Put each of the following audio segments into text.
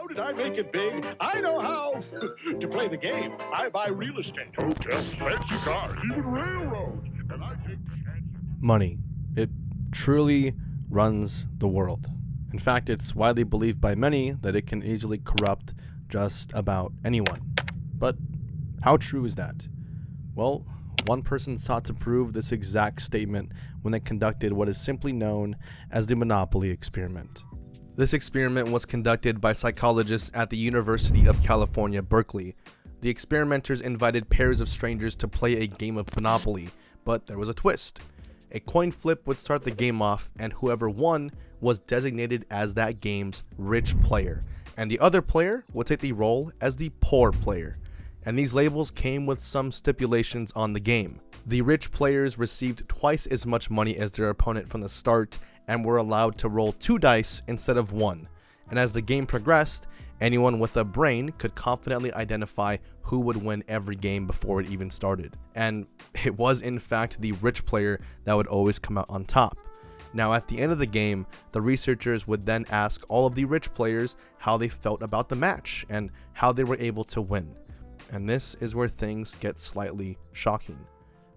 How did I make it big? I know how to play the game. I buy real estate, hotels, fancy cars, even railroads. And I take chances. Money. It truly runs the world. In fact, it's widely believed by many that it can easily corrupt just about anyone. But how true is that? Well, one person sought to prove this exact statement when they conducted what is simply known as the Monopoly experiment. This experiment was conducted by psychologists at the University of California, Berkeley. The experimenters invited pairs of strangers to play a game of Monopoly, but there was a twist. A coin flip would start the game off, and whoever won was designated as that game's rich player, and the other player would take the role as the poor player. And these labels came with some stipulations on the game. The rich players received twice as much money as their opponent from the start and were allowed to roll 2 dice instead of 1. And as the game progressed, anyone with a brain could confidently identify who would win every game before it even started. And it was in fact the rich player that would always come out on top. Now at the end of the game, the researchers would then ask all of the rich players how they felt about the match and how they were able to win. And this is where things get slightly shocking.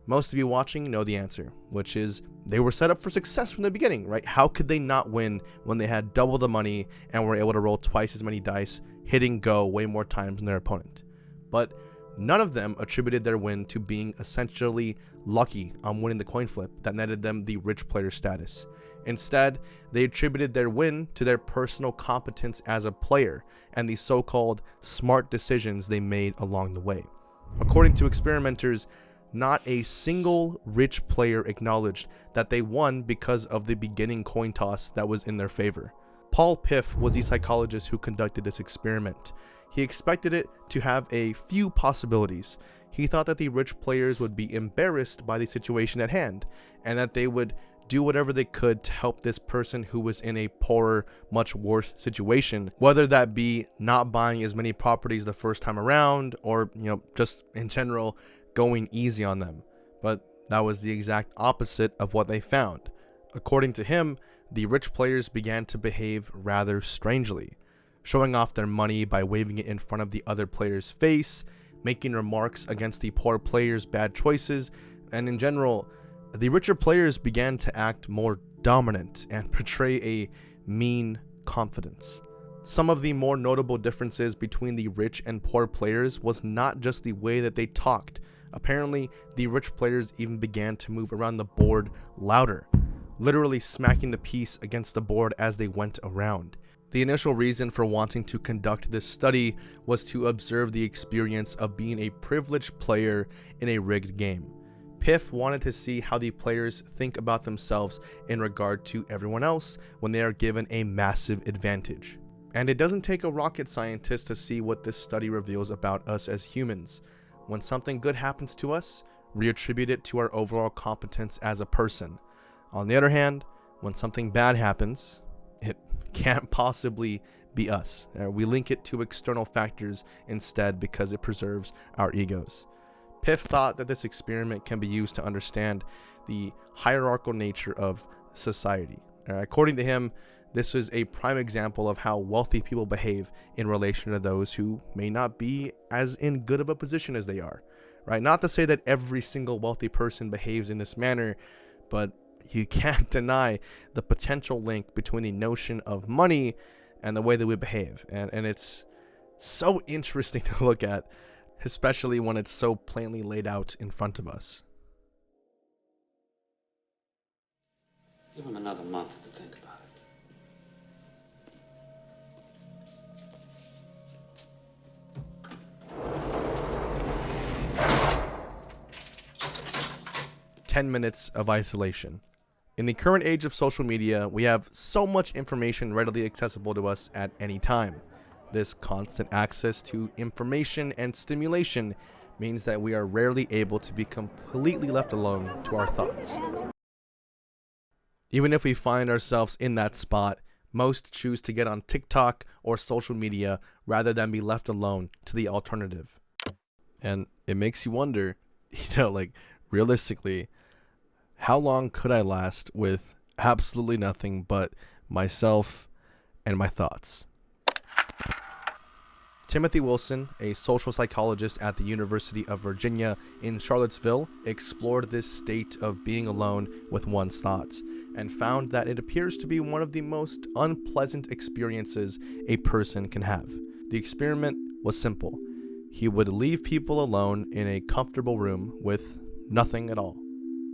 Most of you watching know the answer, which is they were set up for success from the beginning, right? How could they not win when they had double the money and were able to roll twice as many dice, hitting go way more times than their opponent? But none of them attributed their win to being essentially lucky on winning the coin flip that netted them the rich player status. Instead, they attributed their win to their personal competence as a player and the so-called smart decisions they made along the way. According to experimenters, not a single rich player acknowledged that they won because of the beginning coin toss that was in their favor. Paul Piff was the psychologist who conducted this experiment. He expected it to have a few possibilities. He thought that the rich players would be embarrassed by the situation at hand, and that they would do whatever they could to help this person who was in a poorer, much worse situation, whether that be not buying as many properties the first time around, or just in general going easy on them. But that was the exact opposite of what they found. According to him, the rich players began to behave rather strangely, showing off their money by waving it in front of the other player's face, making remarks against the poor players' bad choices, and in general, the richer players began to act more dominant and portray a mean confidence. Some of the more notable differences between the rich and poor players was not just the way that they talked. Apparently, the rich players even began to move around the board louder, literally smacking the piece against the board as they went around. The initial reason for wanting to conduct this study was to observe the experience of being a privileged player in a rigged game. Piff wanted to see how the players think about themselves in regard to everyone else when they are given a massive advantage. And it doesn't take a rocket scientist to see what this study reveals about us as humans. When something good happens to us, we attribute it to our overall competence as a person. On the other hand, when something bad happens, it can't possibly be us. We link it to external factors instead because it preserves our egos. Piff thought that this experiment can be used to understand the hierarchical nature of society. According to him, this is a prime example of how wealthy people behave in relation to those who may not be as in good of a position as they are. Right? Not to say that every single wealthy person behaves in this manner, but you can't deny the potential link between the notion of money and the way that we behave. And it's so interesting to look at, especially when it's so plainly laid out in front of us. Give him another month to think about it. "10 minutes of isolation." In the current age of social media, we have so much information readily accessible to us at any time. This constant access to information and stimulation means that we are rarely able to be completely left alone to our thoughts. Even if we find ourselves in that spot, most choose to get on TikTok or social media rather than be left alone to the alternative. And it makes you wonder, realistically, how long could I last with absolutely nothing but myself and my thoughts? Timothy Wilson, a social psychologist at the University of Virginia in Charlottesville, explored this state of being alone with one's thoughts and found that it appears to be one of the most unpleasant experiences a person can have. The experiment was simple. He would leave people alone in a comfortable room with nothing at all.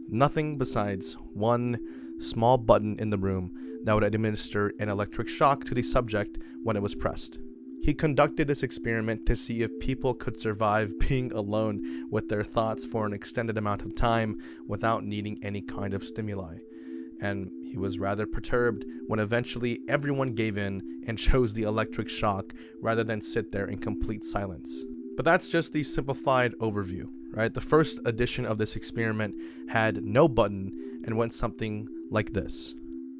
Nothing besides one small button in the room that would administer an electric shock to the subject when it was pressed. He conducted this experiment to see if people could survive being alone with their thoughts for an extended amount of time without needing any kind of stimuli. And he was rather perturbed when eventually everyone gave in and chose the electric shock rather than sit there in complete silence. But that's just the simplified overview, right? The first edition of this experiment had no button and went something like this.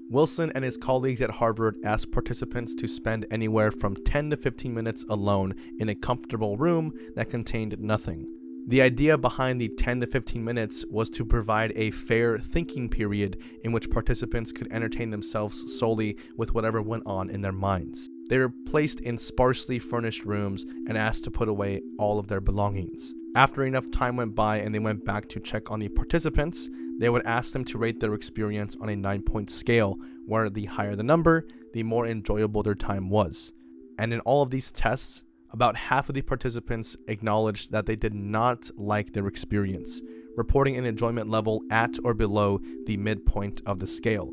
Wilson and his colleagues at Harvard asked participants to spend anywhere from 10 to 15 minutes alone in a comfortable room that contained nothing. The idea behind the 10 to 15 minutes was to provide a fair thinking period in which participants could entertain themselves solely with whatever went on in their minds. They were placed in sparsely furnished rooms and asked to put away all of their belongings. After enough time went by and they went back to check on the participants, they would ask them to rate their experience on a 9-point scale, where the higher the number, the more enjoyable their time was. And in all of these tests, about half of the participants acknowledged that they did not like their experience, reporting an enjoyment level at or below the midpoint of the scale.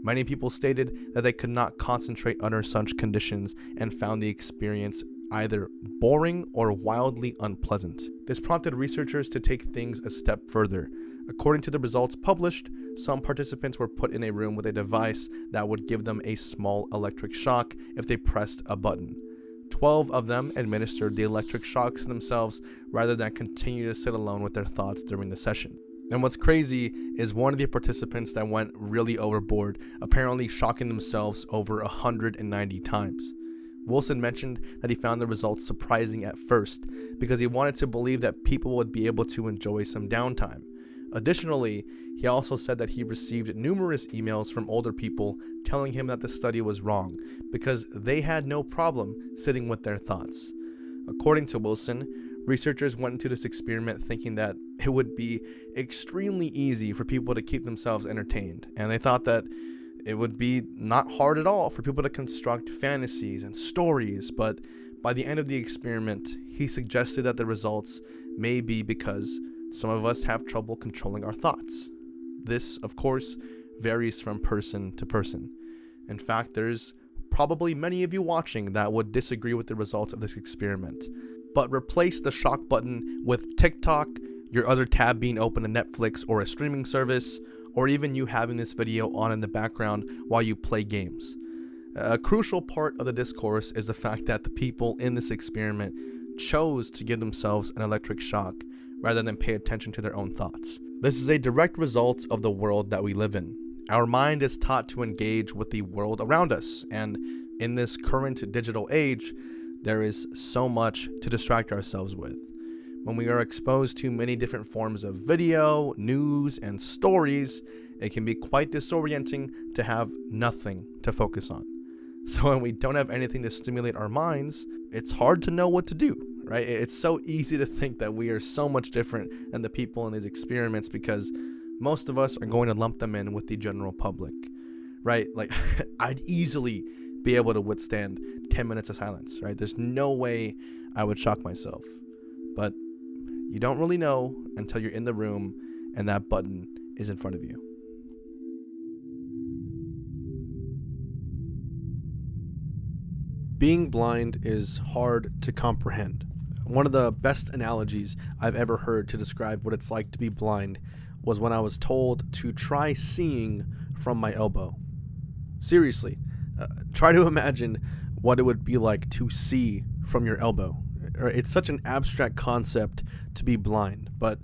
Many people stated that they could not concentrate under such conditions and found the experience either boring or wildly unpleasant. This prompted researchers to take things a step further. According to the results published, some participants were put in a room with a device that would give them a small electric shock if they pressed a button. 12 of them administered the electric shocks themselves rather than continue to sit alone with their thoughts during the session. And what's crazy is one of the participants that went really overboard, apparently shocking themselves over 190 times. Wilson mentioned that he found the results surprising at first because he wanted to believe that people would be able to enjoy some downtime. Additionally, he also said that he received numerous emails from older people telling him that the study was wrong because they had no problem sitting with their thoughts. According to Wilson, researchers went into this experiment thinking that it would be extremely easy for people to keep themselves entertained, and they thought that it would be not hard at all for people to construct fantasies and stories, but by the end of the experiment, he suggested that the results may be because some of us have trouble controlling our thoughts. This, of course, varies from person to person. In fact, there's probably many of you watching that would disagree with the results of this experiment. But replace the shock button with TikTok, your other tab being open to Netflix or a streaming service, or even you having this video on in the background while you play games. A crucial part of the discourse is the fact that the people in this experiment chose to give themselves an electric shock rather than pay attention to their own thoughts. This is a direct result of the world that we live in. Our mind is taught to engage with the world around us, and in this current digital age, there is so much to distract ourselves with. When we are exposed to many different forms of video, news, and stories, it can be quite disorienting to have nothing to focus on. So when we don't have anything to stimulate our minds, it's hard to know what to do, right? It's so easy to think that we are so much different than the people in these experiments because most of us are going to lump them in with the general public, right? Like, I'd easily be able to withstand 10 minutes of silence, right? There's no way I would shock myself. But you don't really know until you're in the room and that button is in front of you. Being blind is hard to comprehend. One of the best analogies I've ever heard to describe what it's like to be blind was when I was told to try seeing from my elbow. Seriously, try to imagine what it would be like to see from your elbow. It's such an abstract concept to be blind, but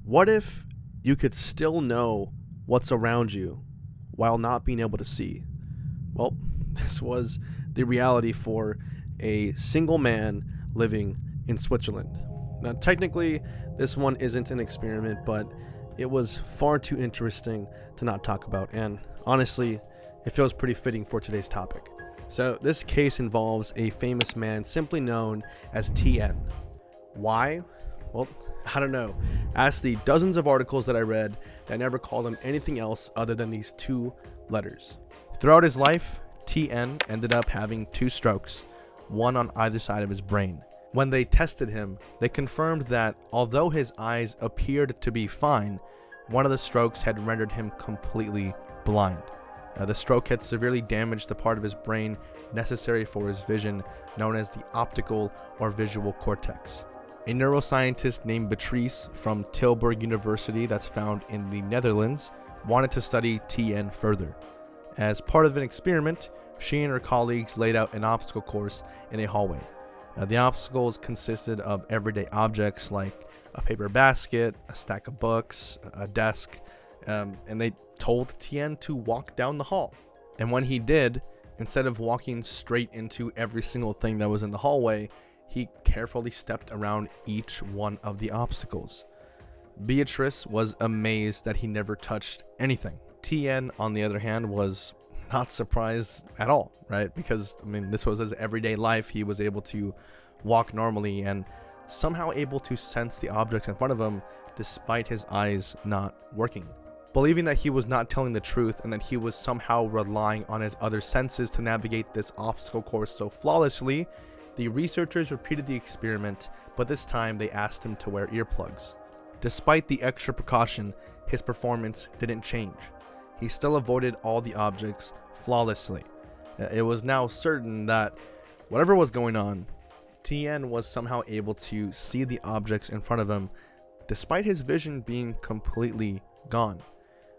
what if you could still know what's around you while not being able to see? Well, this was the reality for a single man living in Switzerland. Now, technically, this one isn't an experiment, but it was far too interesting to not talk about, and honestly, it feels pretty fitting for today's topic. So this case involves a famous man simply known as TN. Why? Well, I don't know. Ask the dozens of articles that I read that never called him anything else other than these 2 letters. Throughout his life, TN ended up having 2 strokes, one on either side of his brain. When they tested him, they confirmed that although his eyes appeared to be fine, one of the strokes had rendered him completely blind. The stroke had severely damaged the part of his brain necessary for his vision, known as the optical or visual cortex. A neuroscientist named Beatrice from Tilburg University, that's found in the Netherlands, wanted to study TN further. As part of an experiment, she and her colleagues laid out an obstacle course in a hallway. The obstacles consisted of everyday objects like a paper basket, a stack of books, a desk, and they told TN to walk down the hall. And when he did, instead of walking straight into every single thing that was in the hallway, he carefully stepped around each one of the obstacles. Beatrice was amazed that he never touched anything. TN, on the other hand, was not surprised at all, right? Because, this was his everyday life. He was able to walk normally and somehow able to sense the objects in front of him despite his eyes not working. Believing that he was not telling the truth and that he was somehow relying on his other senses to navigate this obstacle course so flawlessly, the researchers repeated the experiment, but this time they asked him to wear earplugs. Despite the extra precaution, his performance didn't change. He still avoided all the objects flawlessly. It was now certain that whatever was going on, TN was somehow able to see the objects in front of him, despite his vision being completely gone.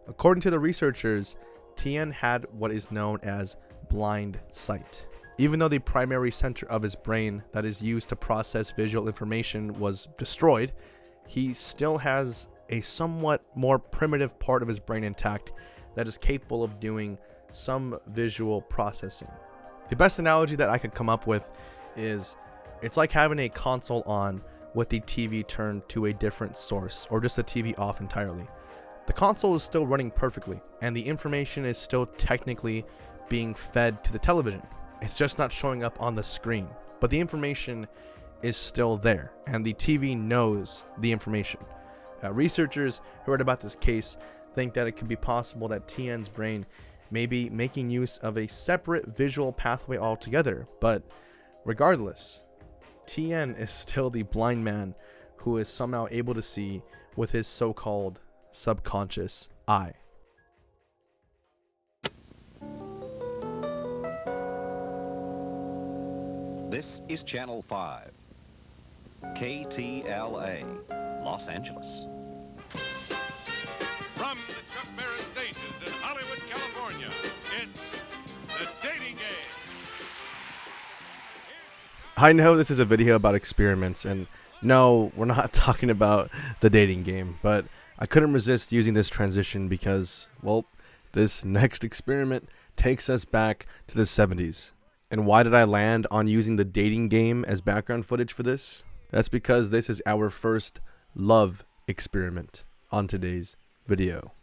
According to the researchers, TN had what is known as blind sight. Even though the primary center of his brain that is used to process visual information was destroyed, he still has a somewhat more primitive part of his brain intact that is capable of doing some visual processing. The best analogy that I could come up with is it's like having a console on with the TV turned to a different source or just the TV off entirely. The console is still running perfectly and the information is still technically being fed to the television. It's just not showing up on the screen, but the information is still there and the TV knows the information. Researchers who read about this case think that it could be possible that TN's brain may be making use of a separate visual pathway altogether, but regardless, TN is still the blind man who is somehow able to see with his so-called subconscious eye. This is Channel 5, KTLA, Los Angeles. From the Chuck Barris stations in Hollywood, California, it's The Dating Game. I know this is a video about experiments, and no, we're not talking about the dating game, but I couldn't resist using this transition because, well, this next experiment takes us back to the 70s. And why did I land on using the dating game as background footage for this? That's because this is our first love experiment on today's video.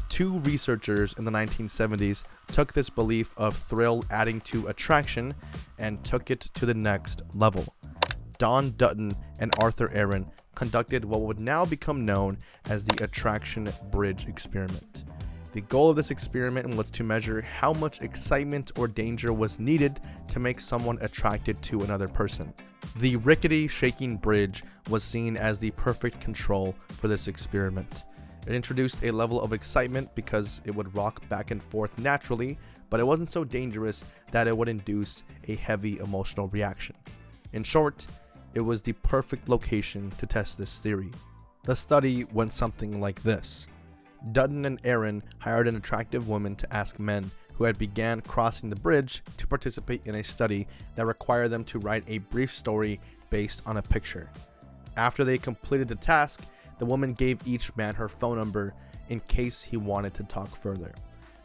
2 researchers in the 1970s took this belief of thrill adding to attraction and took it to the next level. Don Dutton and Arthur Aaron conducted what would now become known as the attraction bridge experiment. The goal of this experiment was to measure how much excitement or danger was needed to make someone attracted to another person. The rickety, shaking bridge was seen as the perfect control for this experiment. It introduced a level of excitement because it would rock back and forth naturally, but it wasn't so dangerous that it would induce a heavy emotional reaction. In short, it was the perfect location to test this theory. The study went something like this. Dutton and Aaron hired an attractive woman to ask men who had began crossing the bridge to participate in a study that required them to write a brief story based on a picture. After they completed the task, the woman gave each man her phone number in case he wanted to talk further.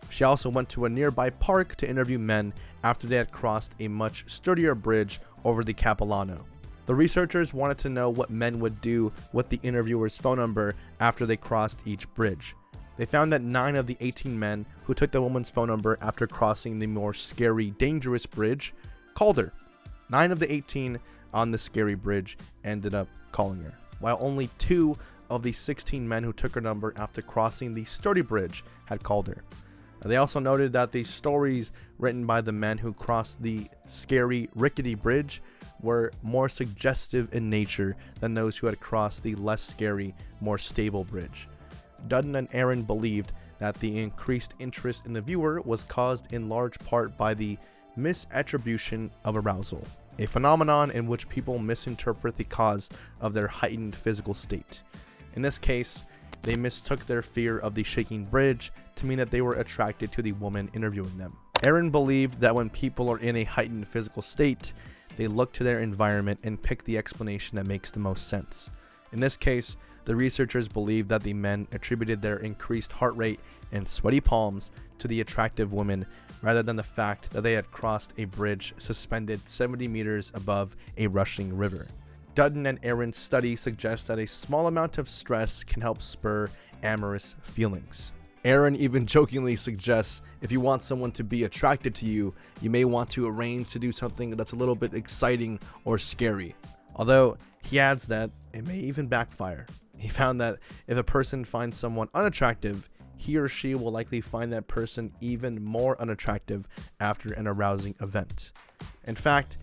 She also went to a nearby park to interview men after they had crossed a much sturdier bridge over the Capilano. The researchers wanted to know what men would do with the interviewer's phone number after they crossed each bridge. They found that 9 of the 18 men who took the woman's phone number after crossing the more scary, dangerous bridge called her. 9 of the 18 on the scary bridge ended up calling her, while only 2 of the 16 men who took her number after crossing the sturdy bridge had called her. They also noted that the stories written by the men who crossed the scary, rickety bridge were more suggestive in nature than those who had crossed the less scary, more stable bridge. Dutton and Aaron believed that the increased interest in the viewer was caused in large part by the misattribution of arousal, a phenomenon in which people misinterpret the cause of their heightened physical state. In this case, they mistook their fear of the shaking bridge to mean that they were attracted to the woman interviewing them. Aaron believed that when people are in a heightened physical state, they look to their environment and pick the explanation that makes the most sense. In this case, the researchers believed that the men attributed their increased heart rate and sweaty palms to the attractive woman rather than the fact that they had crossed a bridge suspended 70 meters above a rushing river. Dutton and Aaron's study suggests that a small amount of stress can help spur amorous feelings. Aaron even jokingly suggests if you want someone to be attracted to you, you may want to arrange to do something that's a little bit exciting or scary. Although he adds that it may even backfire. He found that if a person finds someone unattractive, he or she will likely find that person even more unattractive after an arousing event. In fact,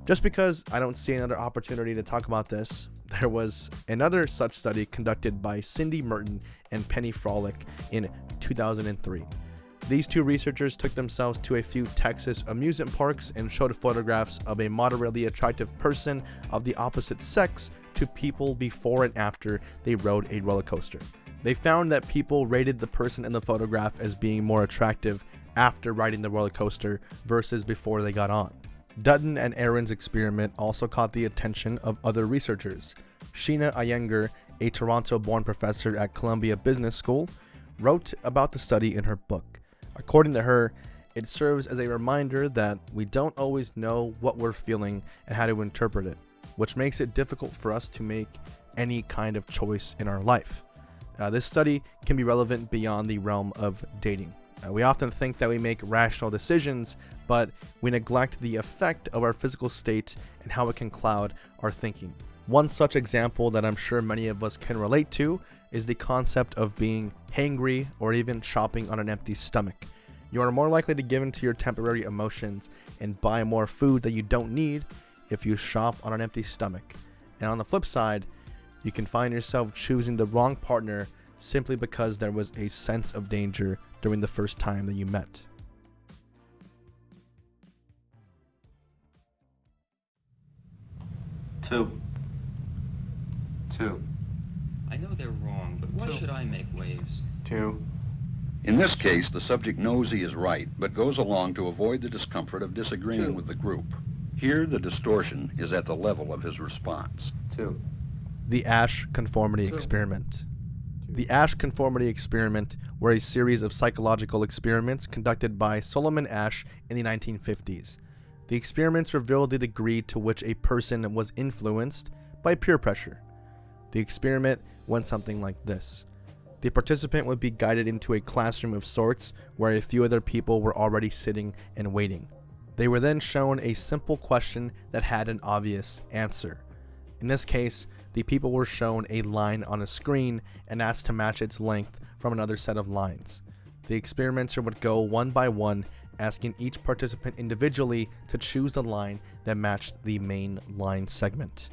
just because I don't see another opportunity to talk about this, there was another such study conducted by Cindy Merton and Penny Frolick in 2003. These 2 researchers took themselves to a few Texas amusement parks and showed photographs of a moderately attractive person of the opposite sex to people before and after they rode a roller coaster. They found that people rated the person in the photograph as being more attractive after riding the roller coaster versus before they got on. Dutton and Aaron's experiment also caught the attention of other researchers. Sheena Iyengar, a Toronto-born professor at Columbia Business School, wrote about the study in her book. According to her, it serves as a reminder that we don't always know what we're feeling and how to interpret it, which makes it difficult for us to make any kind of choice in our life. This study can be relevant beyond the realm of dating. We often think that we make rational decisions, but we neglect the effect of our physical state and how it can cloud our thinking. One such example that I'm sure many of us can relate to is the concept of being hangry or even shopping on an empty stomach. You are more likely to give in to your temporary emotions and buy more food that you don't need if you shop on an empty stomach. And on the flip side, you can find yourself choosing the wrong partner simply because there was a sense of danger during the first time that you met. Two. I know they're wrong, but why should I make waves? 2. In this case, the subject knows he is right, but goes along to avoid the discomfort of disagreeing with the group. Here, the distortion is at the level of his response. 2. The Asch Conformity Experiment. The Asch Conformity Experiment were a series of psychological experiments conducted by Solomon Asch in the 1950s. The experiments revealed the degree to which a person was influenced by peer pressure. The experiment went something like this. The participant would be guided into a classroom of sorts where a few other people were already sitting and waiting. They were then shown a simple question that had an obvious answer. In this case, the people were shown a line on a screen and asked to match its length from another set of lines. The experimenter would go one by one, asking each participant individually to choose the line that matched the main line segment.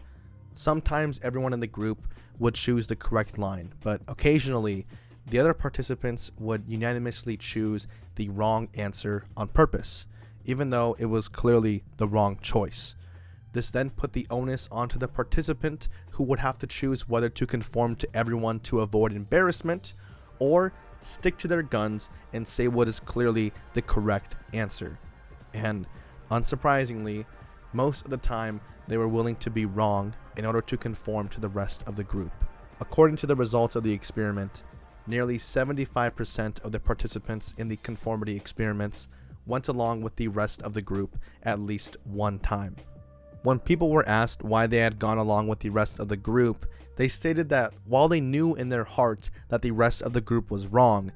Sometimes everyone in the group would choose the correct line, but occasionally the other participants would unanimously choose the wrong answer on purpose, even though it was clearly the wrong choice. This then put the onus onto the participant, who would have to choose whether to conform to everyone to avoid embarrassment or stick to their guns and say what is clearly the correct answer. And unsurprisingly, most of the time they were willing to be wrong in order to conform to the rest of the group. According to the results of the experiment, nearly 75% of the participants in the conformity experiments went along with the rest of the group at least one time. When people were asked why they had gone along with the rest of the group, They stated that while they knew in their hearts that the rest of the group was wrong,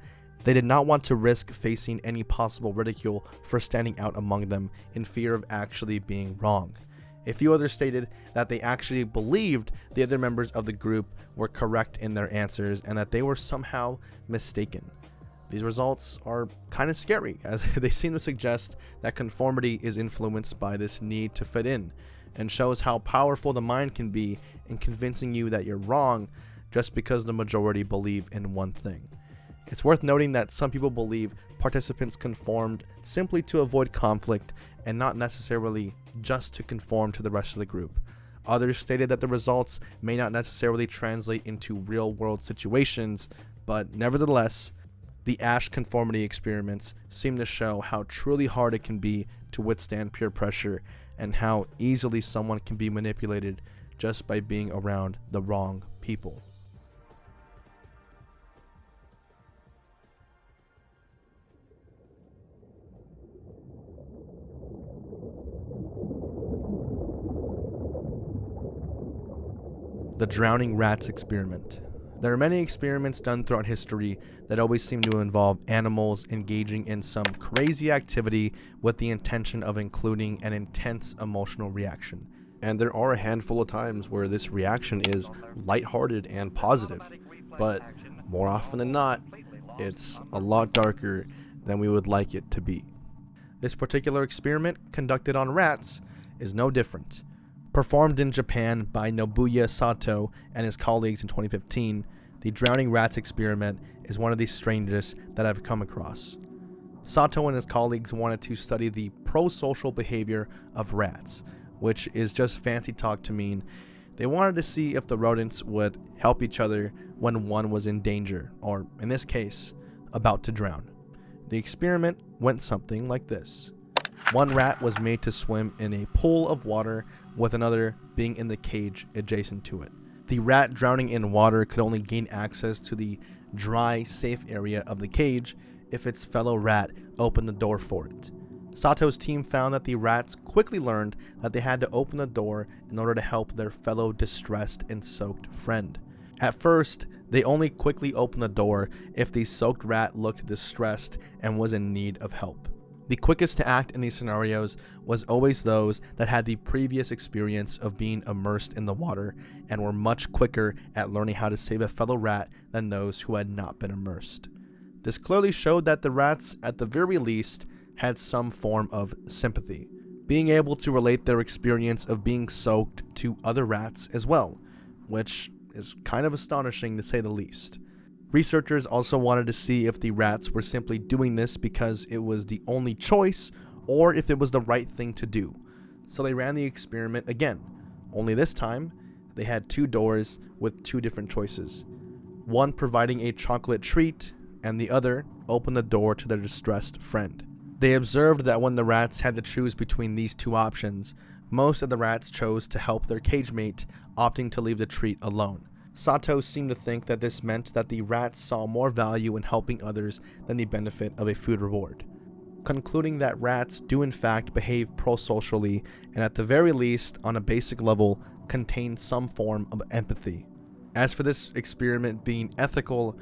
they did not want to risk facing any possible ridicule for standing out among them in fear of actually being wrong. A few others stated that they actually believed the other members of the group were correct in their answers and that they were somehow mistaken. These results are kind of scary, as they seem to suggest that conformity is influenced by this need to fit in, and shows how powerful the mind can be in convincing you that you're wrong just because the majority believe in one thing. It's worth noting that some people believe participants conformed simply to avoid conflict and not necessarily just to conform to the rest of the group. Others stated that the results may not necessarily translate into real-world situations, but nevertheless, the Asch conformity experiments seem to show how truly hard it can be to withstand peer pressure and how easily someone can be manipulated just by being around the wrong people. The drowning rats experiment. There are many experiments done throughout history that always seem to involve animals engaging in some crazy activity with the intention of including an intense emotional reaction. And there are a handful of times where this reaction is lighthearted and positive, but more often than not, it's a lot darker than we would like it to be. This particular experiment, conducted on rats, is no different. Performed in Japan by Nobuya Sato and his colleagues in 2015, the drowning rats experiment is one of the strangest that I've come across. Sato and his colleagues wanted to study the pro-social behavior of rats, which is just fancy talk to mean they wanted to see if the rodents would help each other when one was in danger, or in this case, about to drown. The experiment went something like this. One rat was made to swim in a pool of water with another being in the cage adjacent to it. The rat drowning in water could only gain access to the dry, safe area of the cage if its fellow rat opened the door for it. Sato's team found that the rats quickly learned that they had to open the door in order to help their fellow distressed and soaked friend. At first, they only quickly opened the door if the soaked rat looked distressed and was in need of help. The quickest to act in these scenarios was always those that had the previous experience of being immersed in the water and were much quicker at learning how to save a fellow rat than those who had not been immersed. This clearly showed that the rats, at the very least, had some form of sympathy, being able to relate their experience of being soaked to other rats as well, which is kind of astonishing to say the least. Researchers also wanted to see if the rats were simply doing this because it was the only choice or if it was the right thing to do. So they ran the experiment again, only this time they had two doors with two different choices. One providing a chocolate treat and the other opened the door to their distressed friend. They observed that when the rats had to choose between these two options, most of the rats chose to help their cage mate, opting to leave the treat alone. Sato seemed to think that this meant that the rats saw more value in helping others than the benefit of a food reward, concluding that rats do in fact behave pro-socially and at the very least, on a basic level, contain some form of empathy. As for this experiment being ethical,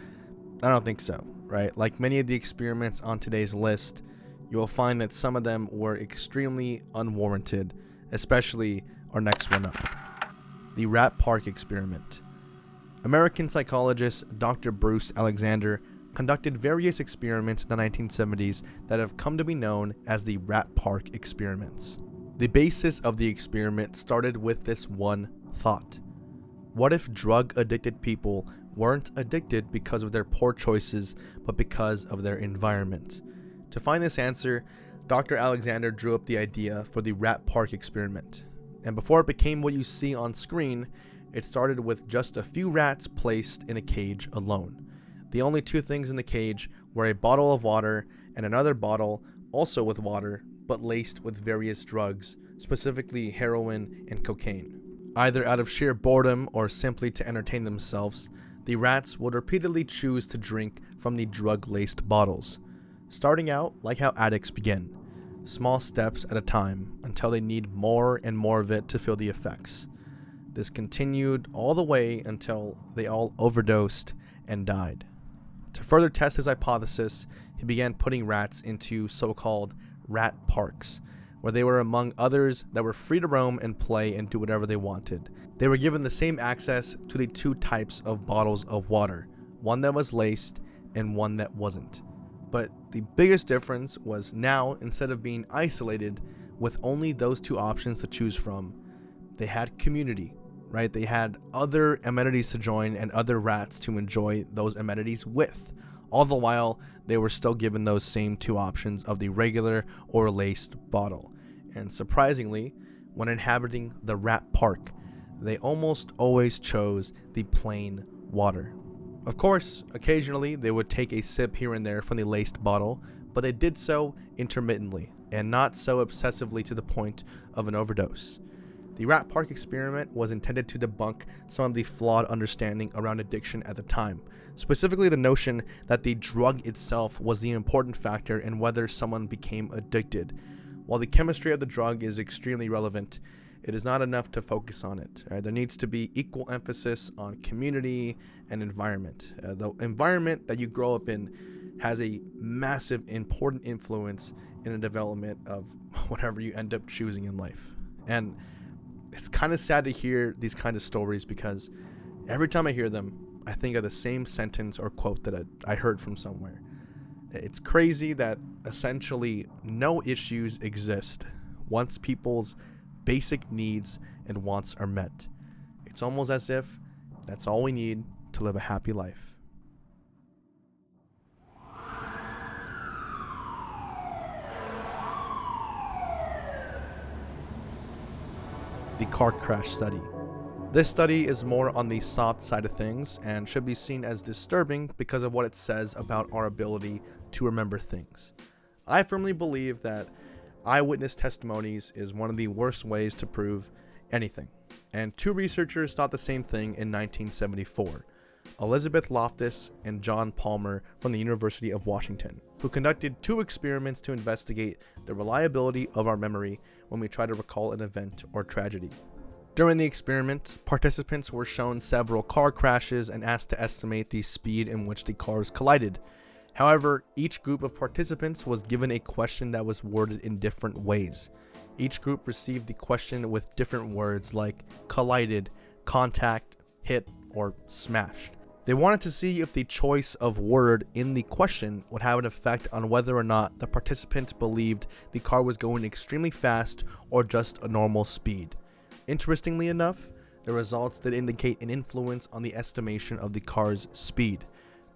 I don't think so, right? Like many of the experiments on today's list, you will find that some of them were extremely unwarranted, especially our next one up. The rat park experiment. American psychologist Dr. Bruce Alexander conducted various experiments in the 1970s that have come to be known as the rat park experiments. The basis of the experiment started with this one thought. What if drug-addicted people weren't addicted because of their poor choices, but because of their environment? To find this answer, Dr. Alexander drew up the idea for the rat park experiment. And before it became what you see on screen, it started with just a few rats placed in a cage alone. The only two things in the cage were a bottle of water and another bottle also with water, but laced with various drugs, specifically heroin and cocaine. Either out of sheer boredom or simply to entertain themselves, the rats would repeatedly choose to drink from the drug-laced bottles, starting out like how addicts begin, small steps at a time until they need more and more of it to feel the effects. This continued all the way until they all overdosed and died. To further test his hypothesis, he began putting rats into so-called rat parks, where they were among others that were free to roam and play and do whatever they wanted. They were given the same access to the two types of bottles of water, one that was laced and one that wasn't. But the biggest difference was now, instead of being isolated with only those two options to choose from, they had community, right? They had other amenities to join and other rats to enjoy those amenities with. All the while, they were still given those same two options of the regular or laced bottle. And surprisingly, when inhabiting the rat park, they almost always chose the plain water. Of course, occasionally they would take a sip here and there from the laced bottle, but they did so intermittently and not so obsessively to the point of an overdose. The rat park experiment was intended to debunk some of the flawed understanding around addiction at the time, specifically the notion that the drug itself was the important factor in whether someone became addicted. While the chemistry of the drug is extremely relevant, it is not enough to focus on it. There needs to be equal emphasis on community and environment. The environment that you grow up in has a massive, important influence in the development of whatever you end up choosing in life. And it's kind of sad to hear these kind of stories because every time I hear them, I think of the same sentence or quote that I heard from somewhere. It's crazy that essentially no issues exist once people's basic needs and wants are met. It's almost as if that's all we need to live a happy life. The car crash study. This study is more on the soft side of things and should be seen as disturbing because of what it says about our ability to remember things. I firmly believe that eyewitness testimonies is one of the worst ways to prove anything. And two researchers thought the same thing in 1974, Elizabeth Loftus and John Palmer from the University of Washington, who conducted two experiments to investigate the reliability of our memory when we try to recall an event or tragedy. During the experiment, participants were shown several car crashes and asked to estimate the speed in which the cars collided. However, each group of participants was given a question that was worded in different ways. Each group received the question with different words like collided, contact, hit, or smashed. They wanted to see if the choice of word in the question would have an effect on whether or not the participants believed the car was going extremely fast or just a normal speed. Interestingly enough, the results did indicate an influence on the estimation of the car's speed.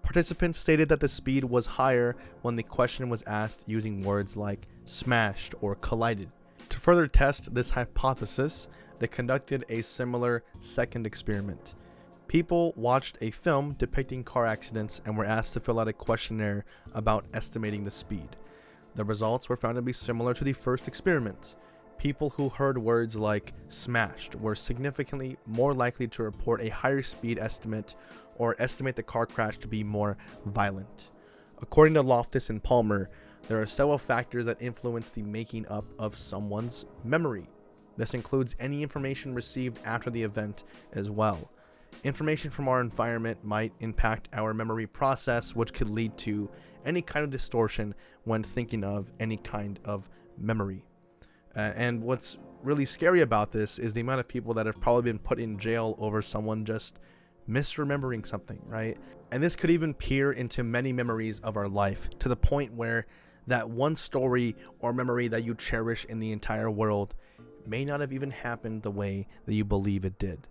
Participants stated that the speed was higher when the question was asked using words like smashed or collided. To further test this hypothesis, they conducted a similar second experiment. People watched a film depicting car accidents and were asked to fill out a questionnaire about estimating the speed. The results were found to be similar to the first experiment. People who heard words like smashed were significantly more likely to report a higher speed estimate or estimate the car crash to be more violent. According to Loftus and Palmer, there are several factors that influence the making up of someone's memory. This includes any information received after the event as well. Information from our environment might impact our memory process, which could lead to any kind of distortion when thinking of any kind of memory. And what's really scary about this is the amount of people that have probably been put in jail over someone just misremembering something, right? And this could even peer into many memories of our life to the point where that one story or memory that you cherish in the entire world may not have even happened the way that you believe it did.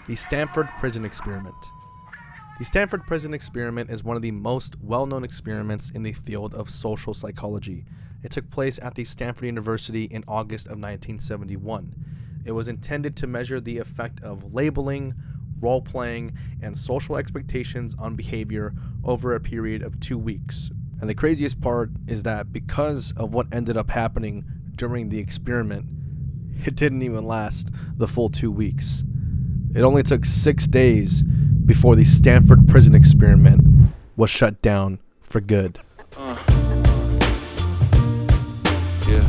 The Stanford Prison Experiment. The Stanford Prison Experiment is one of the most well-known experiments in the field of social psychology. It took place at the Stanford University in August of 1971. It was intended to measure the effect of labeling, role-playing, and social expectations on behavior over a period of 2 weeks. And the craziest part is that because of what ended up happening during the experiment, it didn't even last the full 2 weeks. It only took 6 days before the Stanford Prison Experiment was shut down for good. Yeah.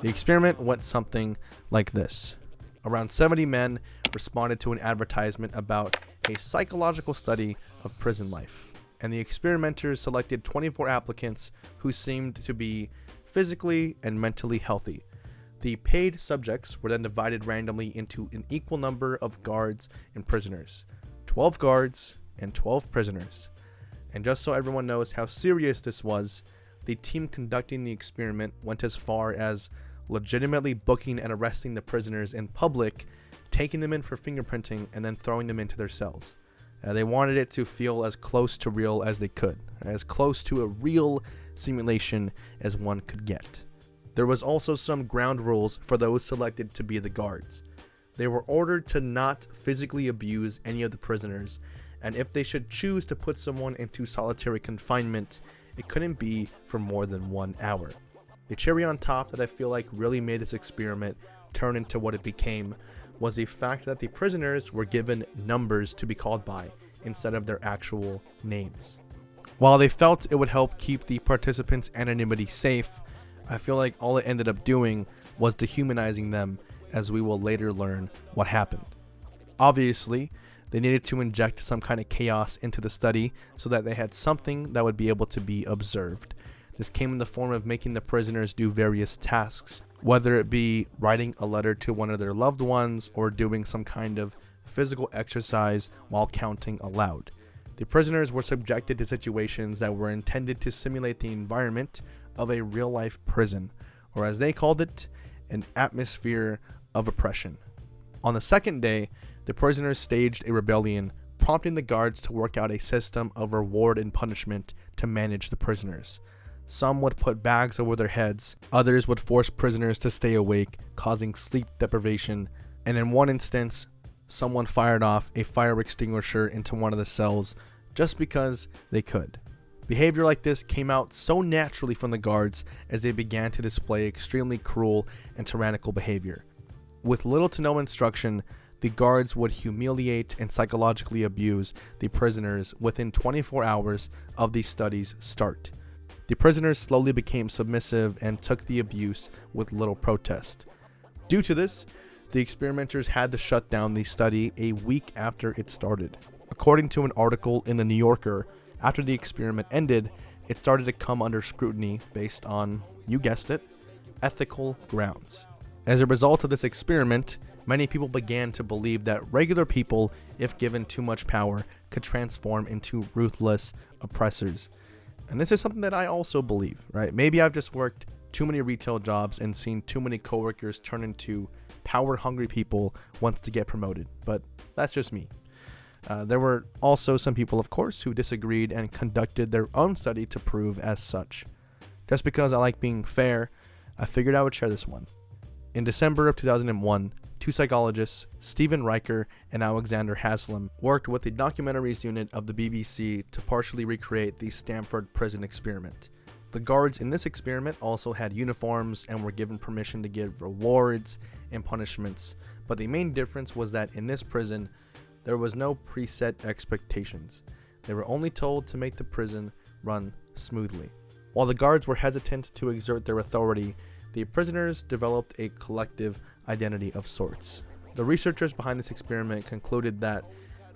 The experiment went something like this. Around 70 men responded to an advertisement about a psychological study of prison life, and the experimenters selected 24 applicants who seemed to be physically and mentally healthy. The paid subjects were then divided randomly into an equal number of guards and prisoners, 12 guards and 12 prisoners. And just so everyone knows how serious this was, the team conducting the experiment went as far as legitimately booking and arresting the prisoners in public, taking them in for fingerprinting, and then throwing them into their cells. They wanted it to feel as close to real as they could, as close to a real simulation as one could get. There was also some ground rules for those selected to be the guards. They were ordered to not physically abuse any of the prisoners, and if they should choose to put someone into solitary confinement, it couldn't be for more than 1 hour. The cherry on top that I feel like really made this experiment turn into what it became was the fact that the prisoners were given numbers to be called by instead of their actual names. While they felt it would help keep the participants' anonymity safe, I feel like all it ended up doing was dehumanizing them, as we will later learn what happened. Obviously, they needed to inject some kind of chaos into the study so that they had something that would be able to be observed. This came in the form of making the prisoners do various tasks, whether it be writing a letter to one of their loved ones or doing some kind of physical exercise while counting aloud. The prisoners were subjected to situations that were intended to simulate the environment of a real-life prison, or as they called it, an atmosphere of oppression. On the second day, the prisoners staged a rebellion, prompting the guards to work out a system of reward and punishment to manage the prisoners. Some would put bags over their heads, others would force prisoners to stay awake, causing sleep deprivation, and in one instance, someone fired off a fire extinguisher into one of the cells just because they could. Behavior like this came out so naturally from the guards as they began to display extremely cruel and tyrannical behavior. With little to no instruction, the guards would humiliate and psychologically abuse the prisoners within 24 hours of the study's start. The prisoners slowly became submissive and took the abuse with little protest. Due to this, the experimenters had to shut down the study a week after it started. According to an article in the New Yorker, after the experiment ended, it started to come under scrutiny based on, you guessed it, ethical grounds. As a result of this experiment, many people began to believe that regular people, if given too much power, could transform into ruthless oppressors. And this is something that I also believe, right? Maybe I've just worked too many retail jobs and seen too many coworkers turn into power-hungry people once to get promoted, but that's just me. There were also some people, of course, who disagreed and conducted their own study to prove as such. Just because I like being fair, I figured I would share this one. In December of 2001, two psychologists, Stephen Riker and Alexander Haslam, worked with the documentaries unit of the BBC to partially recreate the Stanford prison experiment. The guards in this experiment also had uniforms and were given permission to give rewards and punishments, but the main difference was that in this prison, there was no preset expectations. They were only told to make the prison run smoothly. While the guards were hesitant to exert their authority, the prisoners developed a collective identity of sorts. The researchers behind this experiment concluded that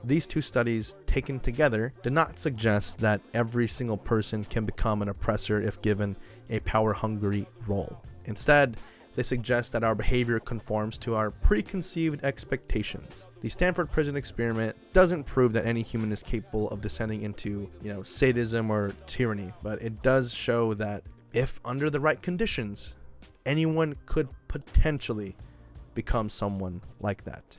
these two studies taken together did not suggest that every single person can become an oppressor if given a power-hungry role. Instead, they suggest that our behavior conforms to our preconceived expectations. The Stanford prison experiment doesn't prove that any human is capable of descending into, sadism or tyranny, but it does show that if under the right conditions, anyone could potentially become someone like that.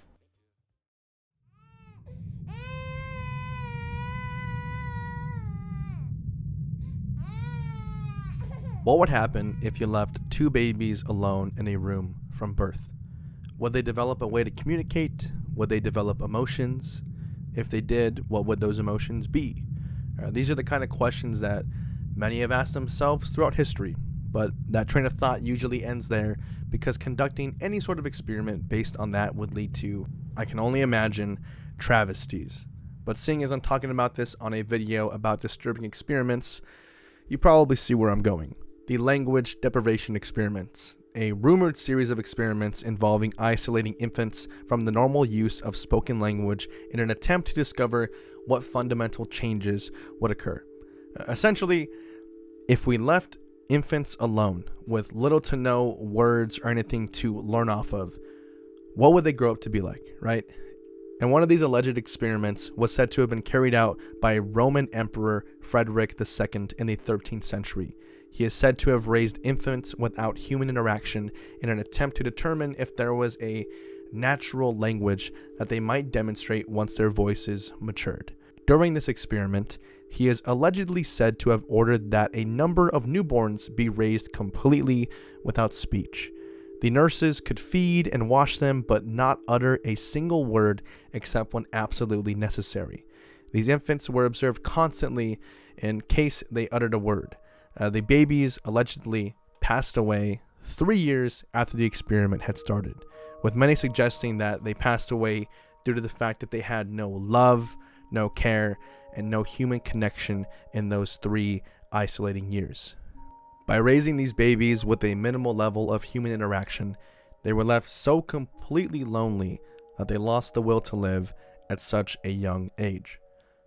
What would happen if you left two babies alone in a room from birth? Would they develop a way to communicate? Would they develop emotions? If they did, what would those emotions be? These are the kind of questions that many have asked themselves throughout history, but that train of thought usually ends there because conducting any sort of experiment based on that would lead to, I can only imagine, travesties. But seeing as I'm talking about this on a video about disturbing experiments, you probably see where I'm going. The language deprivation experiments. a rumored series of experiments involving isolating infants from the normal use of spoken language in an attempt to discover what fundamental changes would occur. Essentially, if we left infants alone with little to no words or anything to learn off of, what would they grow up to be like, right? And one of these alleged experiments was said to have been carried out by Roman Emperor Frederick II in the 13th century. He is said to have raised infants without human interaction in an attempt to determine if there was a natural language that they might demonstrate once their voices matured. During this experiment, he is allegedly said to have ordered that a number of newborns be raised completely without speech. The nurses could feed and wash them, but not utter a single word except when absolutely necessary. These infants were observed constantly in case they uttered a word. The babies allegedly passed away 3 years after the experiment had started, with many suggesting that they passed away due to the fact that they had no love, no care, and no human connection in those 3 isolating years. By raising these babies with a minimal level of human interaction, they were left so completely lonely that they lost the will to live at such a young age.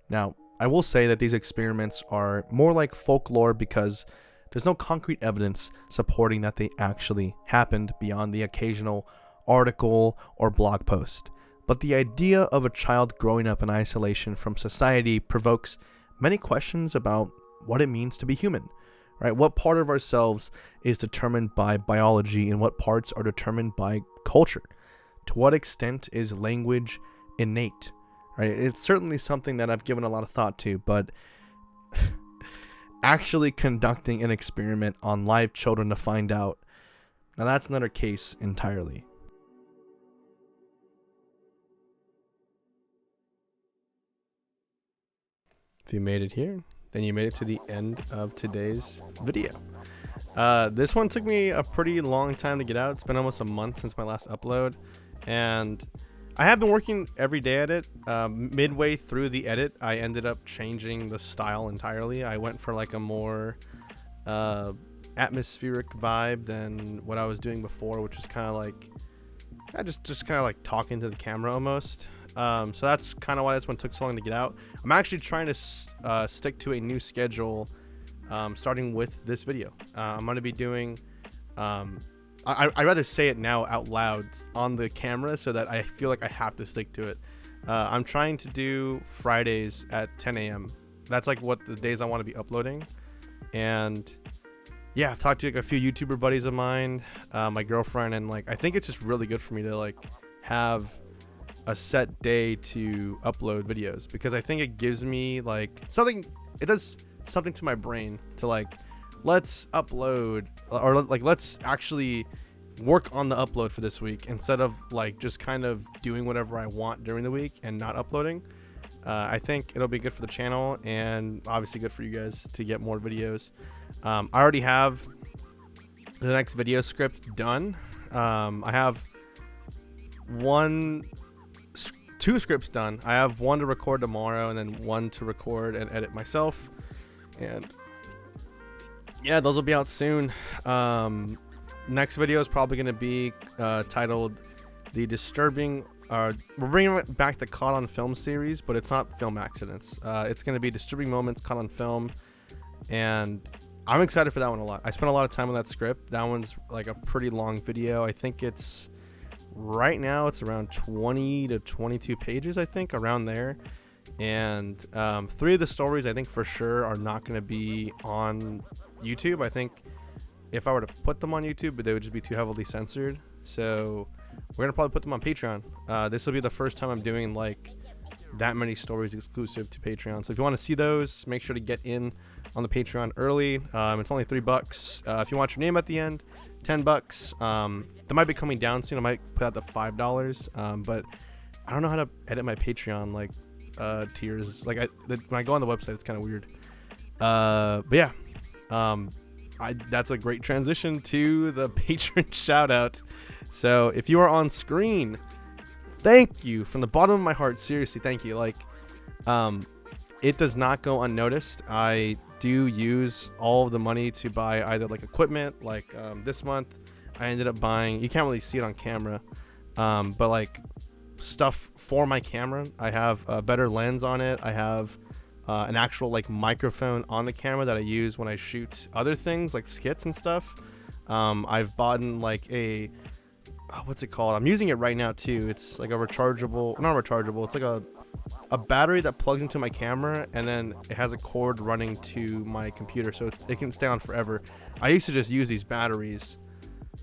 Now, I will say that these experiments are more like folklore because there's no concrete evidence supporting that they actually happened beyond the occasional article or blog post. But the idea of a child growing up in isolation from society provokes many questions about what it means to be human, right? What part of ourselves is determined by biology and what parts are determined by culture? To what extent is language innate? Right? It's certainly something that I've given a lot of thought to, but actually conducting an experiment on live children to find out, now that's another case entirely. If you made it here, then you made it to the end of today's video. This one took me a pretty long time to get out. It's been almost a month since my last upload, and I have been working every day at it. Midway through the edit, I ended up changing the style entirely. I went for like a more atmospheric vibe than what I was doing before, which was kind of like just kind of like talking to the camera almost. So that's kind of why this one took so long to get out. I'm actually trying to stick to a new schedule, starting with this video. I'm going to be doing I'd rather say it now out loud on the camera so that I feel like I have to stick to it. I'm trying to do Fridays at 10 a.m. That's like what the days I want to be uploading. And yeah, I've talked to like a few YouTuber buddies of mine, my girlfriend, and like I think it's just really good for me to like have a set day to upload videos, because I think it gives me like something, it does something to my brain to like, let's upload, or like let's actually work on the upload for this week instead of like just kind of doing whatever I want during the week and not uploading. I think it'll be good for the channel and obviously good for you guys to get more videos. I already have the next video script done. I have two scripts done. I have one to record tomorrow and then one to record and edit myself, and yeah, those will be out soon. Next video is probably going to be titled The Disturbing, we're bringing back the Caught on Film series, but it's not film accidents. It's going to be Disturbing Moments Caught on Film, and I'm excited for that one a lot. I spent a lot of time on that script. That one's like a pretty long video. I think it's right now it's around 20 to 22 pages, I think, around there. And 3 of the stories I think for sure are not going to be on YouTube. I think if I were to put them on YouTube, but they would just be too heavily censored. So we're going to probably put them on Patreon. This will be the first time I'm doing like that many stories exclusive to Patreon. So if you want to see those, make sure to get in on the Patreon early. It's only $3. If you want your name at the end, $10. That might be coming down soon. I might put out the $5. But I don't know how to edit my Patreon like tiers. Like when I go on the website, it's kind of weird. But yeah, that's a great transition to the patron shout out. So if you are on screen, thank you from the bottom of my heart. Seriously, thank you. Like, it does not go unnoticed. I do use all of the money to buy either like equipment, like this month I ended up buying, you can't really see it on camera, but like stuff for my camera. I have a better lens on it. I have an actual like microphone on the camera that I use when I shoot other things like skits and stuff. I've bought like a, what's it called? I'm using it right now too. It's like a rechargeable, not rechargeable. It's like a battery that plugs into my camera, and then it has a cord running to my computer, so it can stay on forever. I used to just use these batteries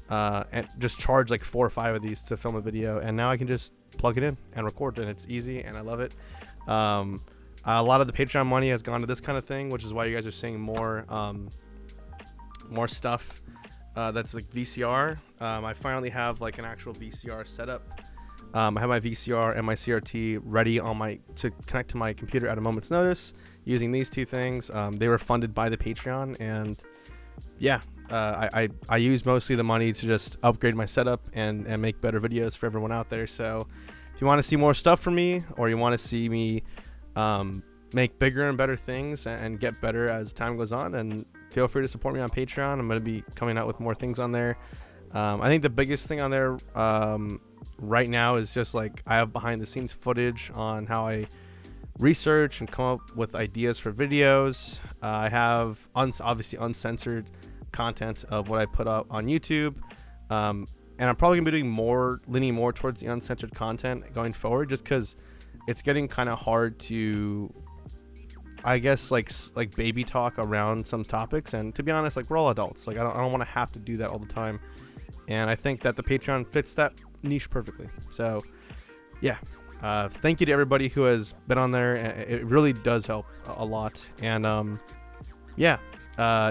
and just charge like 4 or 5 of these to film a video, and now I can just plug it in and record, and it's easy, and I love it. A lot of the Patreon money has gone to this kind of thing, which is why you guys are seeing more stuff that's like VCR. I finally have like an actual VCR setup. I have my VCR and my CRT ready to connect to my computer at a moment's notice using these 2 things. They were funded by the Patreon, and yeah, I use mostly the money to just upgrade my setup and make better videos for everyone out there. So if you want to see more stuff from me, or you want to see me make bigger and better things and get better as time goes on, and feel free to support me on Patreon. I'm going to be coming out with more things on there. I think the biggest thing on there right now is just like I have behind the scenes footage on how I research and come up with ideas for videos. I have obviously uncensored content of what I put up on YouTube, and I'm probably gonna be doing leaning more towards the uncensored content going forward, just because it's getting kind of hard to, I guess, like baby talk around some topics. And to be honest, like, we're all adults. Like, I don't want to have to do that all the time, and I think that the Patreon fits that niche perfectly. So yeah, thank you to everybody who has been on there. It really does help a lot. And yeah,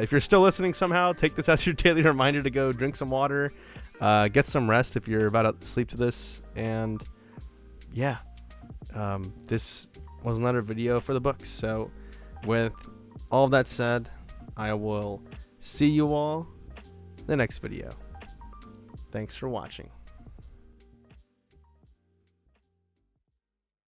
if you're still listening somehow, take this as your daily reminder to go drink some water, get some rest if you're about to sleep to this. And yeah, this was another video for the books. So with all of that said, I will see you all in the next video. Thanks for watching.